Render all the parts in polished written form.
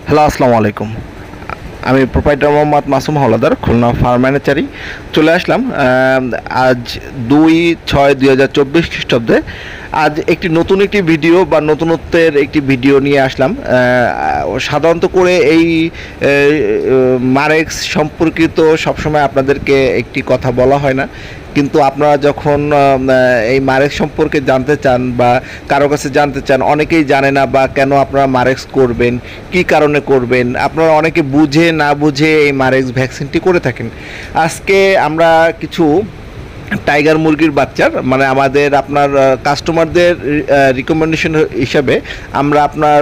Hello, আসসালামু আলাইকুম। আমি প্রোপাইটার মোহাম্মদ মাসুম হাওলাদার, খুলনা ফার্ম ম্যানেজারি। চলে আসলাম আজ 2/6/2024 খ্রিস্টাব্দে। আজ নতুন একটি ভিডিও বা নতুনত্বের একটি ভিডিও নিয়ে আসলাম। সাধারণত করে এই মারেক্স সম্পর্কিত সবসময় আপনাদেরকে একটি কথা বলা হয় না, কিন্তু আপনারা যখন এই মারেক্স সম্পর্কে জানতে চান বা কারো কাছে জানতে চান, অনেকেই জানে না বা কেন আপনারা মারেক্স করবেন, কি কারণে করবেন, আপনারা অনেকে বুঝে না বুঝে এই মারেক্স ভ্যাকসিনটি করে থাকেন। আজকে আমরা কিছু টাইগার মুরগির বাচ্চার আমাদের আপনার কাস্টমারদের রিকমেন্ডেশন হিসাবে আমরা আপনার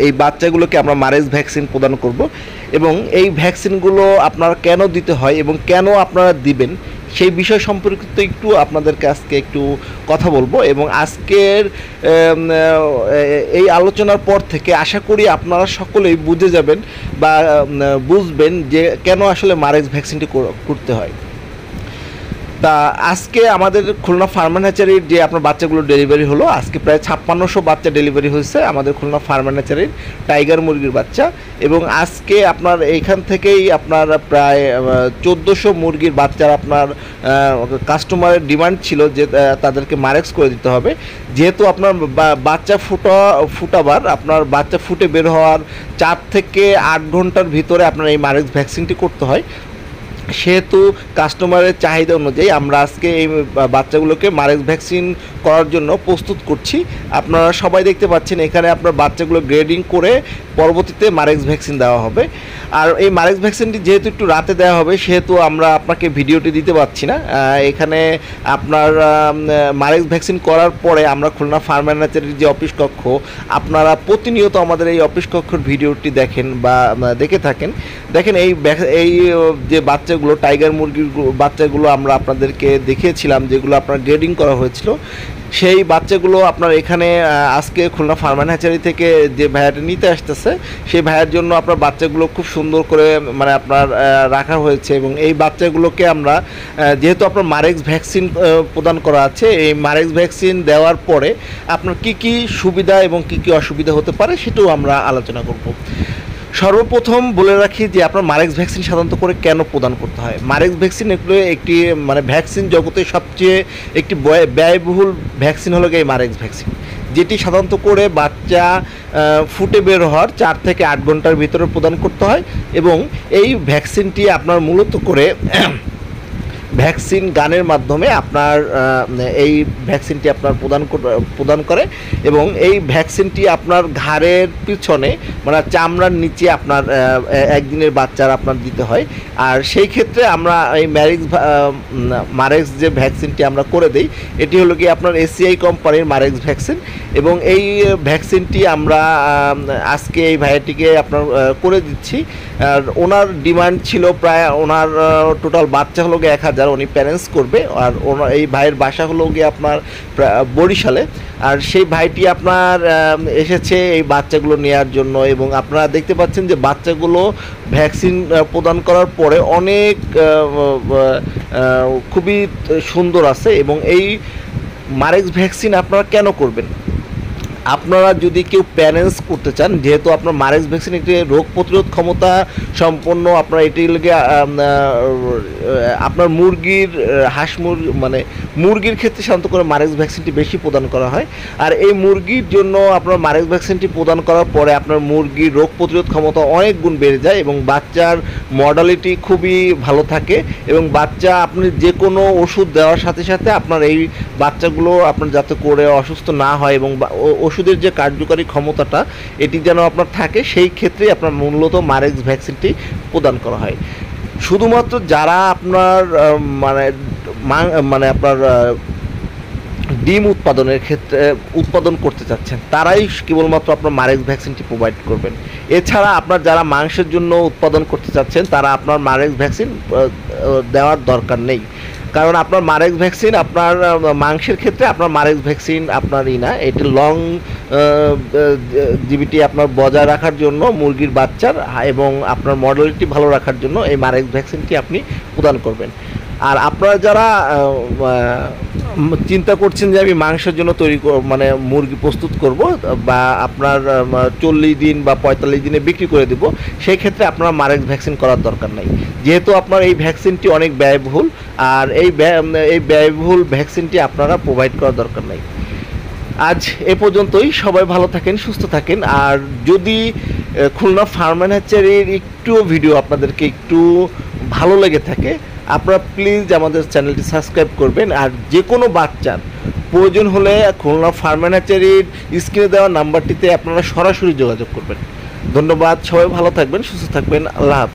এই বাচ্চাগুলোকে আমরা মারেক্স ভ্যাকসিন প্রদান করব, এবং এই ভ্যাকসিনগুলো আপনার কেন দিতে হয় এবং কেন আপনারা দিবেন সেই বিষয় সম্পর্কিত একটু আপনাদেরকে আজকে একটু কথা বলবো। এবং আজকের এই আলোচনার পর থেকে আশা করি আপনারা সকলেই বুঝে যাবেন বা বুঝবেন যে কেন আসলে মারেক্স ভ্যাকসিনটি করতে হয়। তা আজকে আমাদের খুলনা ফার্ম হ্যাচারির যে আপনার বাচ্চাগুলো ডেলিভারি হলো, আজকে প্রায় 5600 বাচ্চা ডেলিভারি হয়েছে আমাদের খুলনা ফার্ম হ্যাচারির টাইগার মুরগির বাচ্চা। এবং আজকে আপনার এইখান থেকেই আপনার প্রায় 1400 মুরগির বাচ্চার আপনার কাস্টমারের ডিমান্ড ছিল যে তাদেরকে মারেক্স করে দিতে হবে, যেহেতু আপনার বাচ্চা ফুটাবার আপনার বাচ্চা ফুটে বের হওয়ার 4 থেকে 8 ঘন্টার ভিতরে আপনার এই মারেক্স ভ্যাকসিনটি করতে হয়। সেহেতু কাস্টমারের চাহিদা অনুযায়ী আমরা আজকে এই বাচ্চাগুলোকে মারেক্স ভ্যাকসিন করার জন্য প্রস্তুত করছি। আপনারা সবাই দেখতে পাচ্ছেন এখানে আপনার বাচ্চাগুলো গ্রেডিং করে পরবর্তীতে মারেক্স ভ্যাকসিন দেওয়া হবে। আর এই মারেক্স ভ্যাকসিনটি যেহেতু একটু রাতে দেওয়া হবে, সেহেতু আমরা আপনাকে ভিডিওটি দিতে পারছি না। এখানে আপনার মারেক্স ভ্যাকসিন করার পরে আমরা খুলনা ফার্ম ম্যানেজারের যে অফিস কক্ষ, আপনারা প্রতিনিয়ত আমাদের এই অফিস কক্ষের ভিডিওটি দেখেন বা দেখে থাকেন। দেখেন এই যে বাচ্চাগুলো টাইগার মুরগির বাচ্চাগুলো আমরা আপনাদেরকে দেখিয়েছিলাম, যেগুলো আপনার গ্রেডিং করা হয়েছিল, সেই বাচ্চাগুলো আপনার এখানে আজকে খুলনা ফার্ম হ্যাচারি থেকে যে ভাইয়াটা নিতে আসতেছে, সেই ভাইয়ের জন্য আপনার বাচ্চাগুলো খুব সুন্দর করে আপনার রাখা হয়েছে। এবং এই বাচ্চাগুলোকে আমরা যেহেতু আপনার মারেক্স ভ্যাকসিন প্রদান করা আছে, এই মারেক্স ভ্যাকসিন দেওয়ার পরে আপনার কি কি সুবিধা এবং কি কি অসুবিধা হতে পারে সেটাও আমরা আলোচনা করব। সর্বপ্রথম বলে রাখি যে আপনার মারেক্স ভ্যাকসিন সাধারণত করে কেন প্রদান করতে হয়। মারেক্স ভ্যাকসিন এগুলো একটি ভ্যাকসিন জগতে সবচেয়ে একটি ব্যয়বহুল ভ্যাকসিন হলো এই মারেক্স ভ্যাকসিন, যেটি সাধারণত করে বাচ্চা ফুটে বের হওয়ার 4 থেকে 8 ঘন্টার ভিতরে প্রদান করতে হয়। এবং এই ভ্যাকসিনটি আপনার মূলত করে ভ্যাকসিন গানের মাধ্যমে আপনার এই ভ্যাকসিনটি আপনার প্রদান করে। এবং এই ভ্যাকসিনটি আপনার ঘাড়ের পিছনে চামড়ার নিচে আপনার একদিনের বাচ্চার আপনার দিতে হয়। আর সেই ক্ষেত্রে আমরা এই মারেক্স যে ভ্যাকসিনটি আমরা করে দিই, এটি হলো কি আপনার এসিআই কোম্পানির মারেক্স ভ্যাকসিন। এবং এই ভ্যাকসিনটি আমরা আজকে এই ভাইয়াটিকে আপনার করে দিচ্ছি। আর ওনার ডিমান্ড ছিল প্রায়, ওনার টোটাল বাচ্চা হলো গিয়ে 1000, উনি প্যারেন্টস করবে। আর ওনার এই ভাইয়ের বাসা হলো গিয়ে আপনার বরিশালে। আর সেই ভাইটি আপনার এসেছে এই বাচ্চাগুলো নেওয়ার জন্য। এবং আপনারা দেখতে পাচ্ছেন যে বাচ্চাগুলো ভ্যাকসিন প্রদান করার পরে অনেক খুবই সুন্দর আছে। এবং এই মারেক্স ভ্যাকসিন আপনারা কেন করবেন? আপনারা যদি কেউ প্যারেন্টস করতে চান, যেহেতু আপনার মারেক্স ভ্যাকসিন একটি রোগ প্রতিরোধ ক্ষমতা সম্পন্ন, আপনার এটি লেগে আপনার মুরগির মুরগির ক্ষেত্রে সাধারণত করে মারেক্স ভ্যাকসিনটি বেশি প্রদান করা হয়। আর এই মুরগির জন্য আপনার মারেক্স ভ্যাকসিনটি প্রদান করার পরে আপনার মুরগির রোগ প্রতিরোধ ক্ষমতা অনেক গুণ বেড়ে যায় এবং বাচ্চার মর্টালিটি খুবই ভালো থাকে। এবং বাচ্চা আপনি যে কোনো ওষুধ দেওয়ার সাথে সাথে আপনার এই বাচ্চাগুলো আপনার যাতে করে অসুস্থ না হয় এবং ওষুধের যে কার্যকারী ক্ষমতাটা এটি যেন আপনার থাকে, সেই ক্ষেত্রে আপনার মূলত মারেক্স ভ্যাকসিনটি প্রদান করা হয়। শুধুমাত্র যারা আপনার আপনার ডিম উৎপাদনের ক্ষেত্রে উৎপাদন করতে চাচ্ছেন, তারাই কেবলমাত্র আপনার মারেক্স ভ্যাকসিনটি প্রোভাইড করবেন। এছাড়া আপনার যারা মাংসের জন্য উৎপাদন করতে চাচ্ছেন, তারা আপনার মারেক্স ভ্যাকসিন দেওয়ার দরকার নেই। কারণ আপনার মারেক্স ভ্যাকসিন আপনার মাংসের ক্ষেত্রে আপনার মারেক্স ভ্যাকসিন আপনার না, এটি লং জিবিটি আপনার বজায় রাখার জন্য মুরগির বাচ্চার এবং আপনার মর্টালিটি ভালো রাখার জন্য এই মারেক্স ভ্যাকসিনটি আপনি প্রদান করবেন। আর আপনারা যারা চিন্তা করছেন যে আমি মাংসের জন্য মানে মুরগি প্রস্তুত করব বা আপনার 40 দিন বা 45 দিনে বিক্রি করে দেব, সেই ক্ষেত্রে আপনার মারেক্স ভ্যাকসিন করার দরকার নাই, যেহেতু আপনার এই ভ্যাকসিনটি অনেক ব্যয়বহুল। আর এই ব্যয়বহুল ভ্যাকসিনটি আপনারা প্রোভাইড করার দরকার নাই। আজ এ পর্যন্তই। সবাই ভালো থাকেন, সুস্থ থাকেন। আর যদি খুলনা ফার্ম অ্যান্ড হ্যাচারির একটু ভিডিও আপনাদেরকে একটু ভালো লেগে থাকে, আপনারা প্লিজ আমাদের চ্যানেলটি সাবস্ক্রাইব করবেন। আর যে কোনো বাচ্চার প্রয়োজন হলে খুলনা ফার্ম অ্যান্ড হ্যাচারির স্ক্রিনে দেওয়া নাম্বারটিতে আপনারা সরাসরি যোগাযোগ করবেন। ধন্যবাদ। সবাই ভালো থাকবেন, সুস্থ থাকবেন। আল্লাহ হাফেজ।